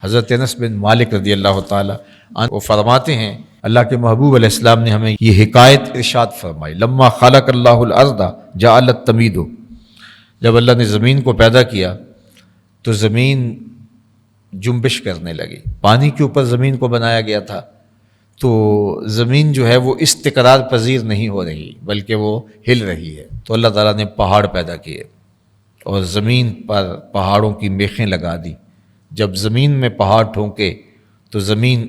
حضرت انس بن مالک رضی اللہ تعالی عنہ وہ فرماتے ہیں اللہ کے محبوب علیہ السلام نے ہمیں یہ حکایت ارشاد فرمائی، لما خلق اللہ الارض جعلت تمید، جب اللہ نے زمین کو پیدا کیا تو زمین جنبش کرنے لگی۔ پانی کے اوپر زمین کو بنایا گیا تھا تو زمین جو ہے وہ استقرار پذیر نہیں ہو رہی بلکہ وہ ہل رہی ہے، تو اللہ تعالیٰ نے پہاڑ پیدا کیے اور زمین پر پہاڑوں کی میخیں لگا دی۔ جب زمین میں پہاڑ ٹھونکے تو زمین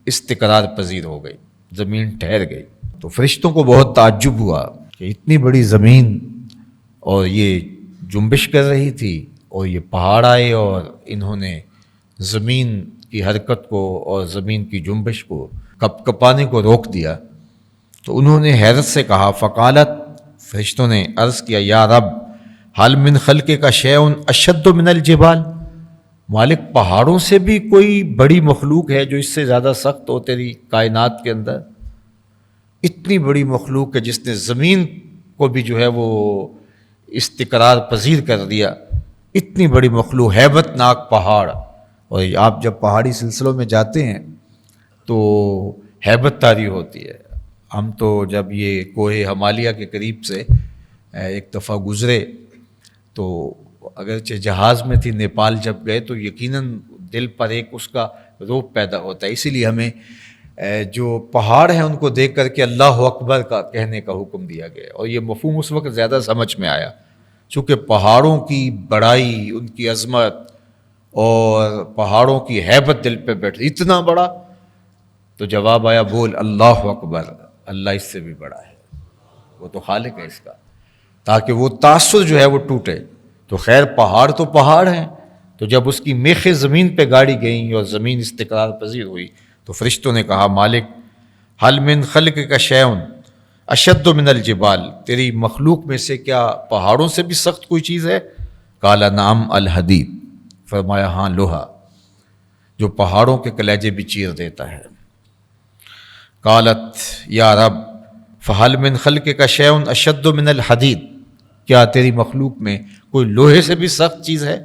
استقرار پذیر ہو گئی، زمین ٹھہر گئی۔ تو فرشتوں کو بہت تعجب ہوا کہ اتنی بڑی زمین اور یہ جنبش کر رہی تھی اور یہ پہاڑ آئے اور انہوں نے زمین کی حرکت کو اور زمین کی جنبش کو کپ کپانے کو روک دیا۔ تو انہوں نے حیرت سے کہا، فقالت، فرشتوں نے عرض کیا، یا رب حل من خلقک شیء اشد من الجبال، مالک پہاڑوں سے بھی کوئی بڑی مخلوق ہے جو اس سے زیادہ سخت ہو تیری کائنات کے اندر؟ اتنی بڑی مخلوق ہے جس نے زمین کو بھی جو ہے وہ استقرار پذیر کر دیا، اتنی بڑی مخلوق، ہیبت ناک پہاڑ۔ اور آپ جب پہاڑی سلسلوں میں جاتے ہیں تو ہیبت طاری ہوتی ہے۔ ہم تو جب یہ کوہ ہمالیہ کے قریب سے ایک دفعہ گزرے تو اگرچہ جہاز میں تھی، نیپال جب گئے تو یقیناً دل پر ایک اس کا روب پیدا ہوتا ہے۔ اسی لیے ہمیں جو پہاڑ ہیں ان کو دیکھ کر کے اللہ اکبر کا کہنے کا حکم دیا گیا، اور یہ مفہوم اس وقت زیادہ سمجھ میں آیا چونکہ پہاڑوں کی بڑائی، ان کی عظمت اور پہاڑوں کی ہیبت دل پہ بیٹھ، اتنا بڑا، تو جواب آیا، بول اللہ اکبر، اللہ اس سے بھی بڑا ہے، وہ تو خالق ہے اس کا، تاکہ وہ تاثر جو ہے وہ ٹوٹے۔ تو خیر پہاڑ تو پہاڑ ہیں، تو جب اس کی میخیں زمین پہ گاڑی گئیں اور زمین استقرار پذیر ہوئی تو فرشتوں نے کہا، مالک حل من خلقک شیء اشد من الجبال، تیری مخلوق میں سے کیا پہاڑوں سے بھی سخت کوئی چیز ہے؟ قال نعم الحدید، فرمایا ہاں لوہا، جو پہاڑوں کے کلیجے بھی چیر دیتا ہے۔ قالت یا رب فحل من خلقک شیء اشد من الحدید، کیا تیری مخلوق میں کوئی لوہے سے بھی سخت چیز ہے،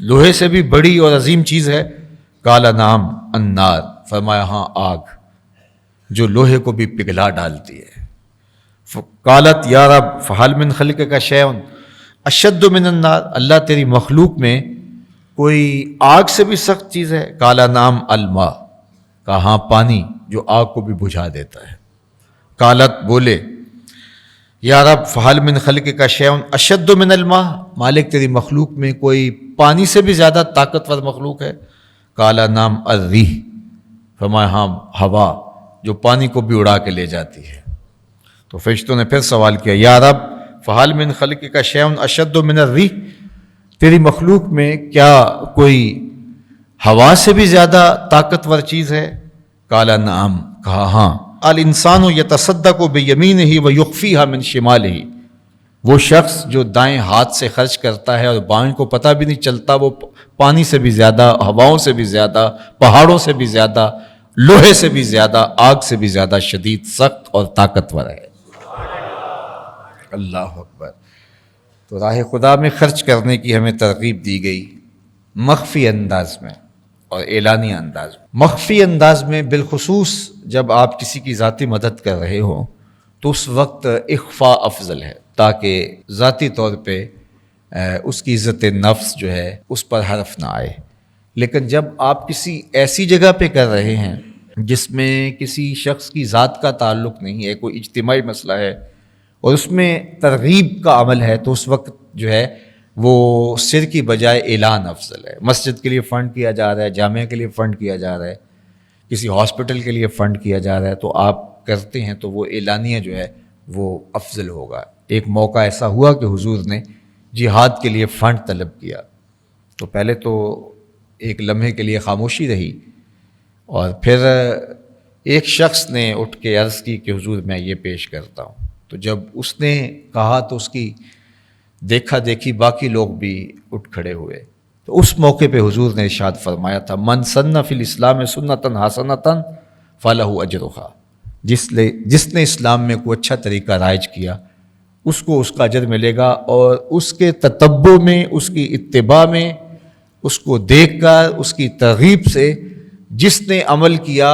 لوہے سے بھی بڑی اور عظیم چیز ہے؟ قال نعم النار، فرمایا ہاں آگ، جو لوہے کو بھی پگھلا ڈالتی ہے۔ قالت یا رب فحل من خلقک شیء اشد من النار، اللہ تیری مخلوق میں کوئی آگ سے بھی سخت چیز ہے؟ قال نعم الماء، کہا ہاں پانی، جو آگ کو بھی بجھا دیتا ہے۔ قالت، بولے، یا رب فحل من خلقک شیء اشد من الماء، مالک تیری مخلوق میں کوئی پانی سے بھی زیادہ طاقتور مخلوق ہے؟ قال نعم الریح، فرمایا ہاں ہوا، جو پانی کو بھی اڑا کے لے جاتی ہے۔ تو فرشتوں نے پھر سوال کیا، یا رب فحل من خلقک شیء اشد من الریح، تیری مخلوق میں کیا کوئی ہوا سے بھی زیادہ طاقتور چیز ہے؟ قال نعم، کہا ہاں، الانسان یتصدق بیمینہ ویخفیہا من شمالہ، وہ شخص جو دائیں ہاتھ سے خرچ کرتا ہے اور بائیں کو پتہ بھی نہیں چلتا، وہ پانی سے بھی زیادہ، ہواؤں سے بھی زیادہ، پہاڑوں سے بھی زیادہ، لوہے سے بھی زیادہ، آگ سے بھی زیادہ شدید، سخت اور طاقتور ہے۔ اللہ اکبر۔ تو راہ خدا میں خرچ کرنے کی ہمیں ترغیب دی گئی، مخفی انداز میں اور اعلانیہ انداز میں۔ مخفی انداز میں بالخصوص جب آپ کسی کی ذاتی مدد کر رہے ہوں تو اس وقت اخفاء افضل ہے، تاکہ ذاتی طور پہ اس کی عزت نفس جو ہے اس پر حرف نہ آئے۔ لیکن جب آپ کسی ایسی جگہ پہ کر رہے ہیں جس میں کسی شخص کی ذات کا تعلق نہیں ہے، کوئی اجتماعی مسئلہ ہے اور اس میں ترغیب کا عمل ہے، تو اس وقت جو ہے وہ سر کی بجائے اعلان افضل ہے۔ مسجد کے لیے فنڈ کیا جا رہا ہے، جامعہ کے لیے فنڈ کیا جا رہا ہے، کسی ہاسپٹل کے لیے فنڈ کیا جا رہا ہے، تو آپ کرتے ہیں تو وہ اعلانیہ جو ہے وہ افضل ہوگا۔ ایک موقع ایسا ہوا کہ حضور نے جہاد کے لیے فنڈ طلب کیا، تو پہلے تو ایک لمحے کے لیے خاموشی رہی، اور پھر ایک شخص نے اٹھ کے عرض کی کہ حضور میں یہ پیش کرتا ہوں۔ تو جب اس نے کہا تو اس کی دیکھا دیکھی باقی لوگ بھی اٹھ کھڑے ہوئے۔ تو اس موقع پہ حضور نے ارشاد فرمایا تھا، من سن فی الاسلام سنۃ حسنۃ فلہ اجرھا، جس نے اسلام میں کوئی اچھا طریقہ رائج کیا اس کو اس کا اجر ملے گا، اور اس کے تتبع میں، اس کی اتباع میں، اس کو دیکھ کر اس کی ترغیب سے جس نے عمل کیا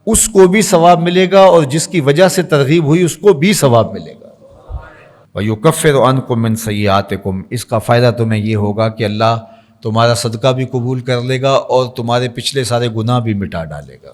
اس کو بھی ثواب ملے گا، اور جس کی وجہ سے ترغیب ہوئی اس کو بھی ثواب ملے گا۔ وَيُكَفِّرُ عَنْكُم مِّن سَيِّئَاتِكُم، اس کا فائدہ تمہیں یہ ہوگا کہ اللہ تمہارا صدقہ بھی قبول کر لے گا اور تمہارے پچھلے سارے گناہ بھی مٹا ڈالے گا۔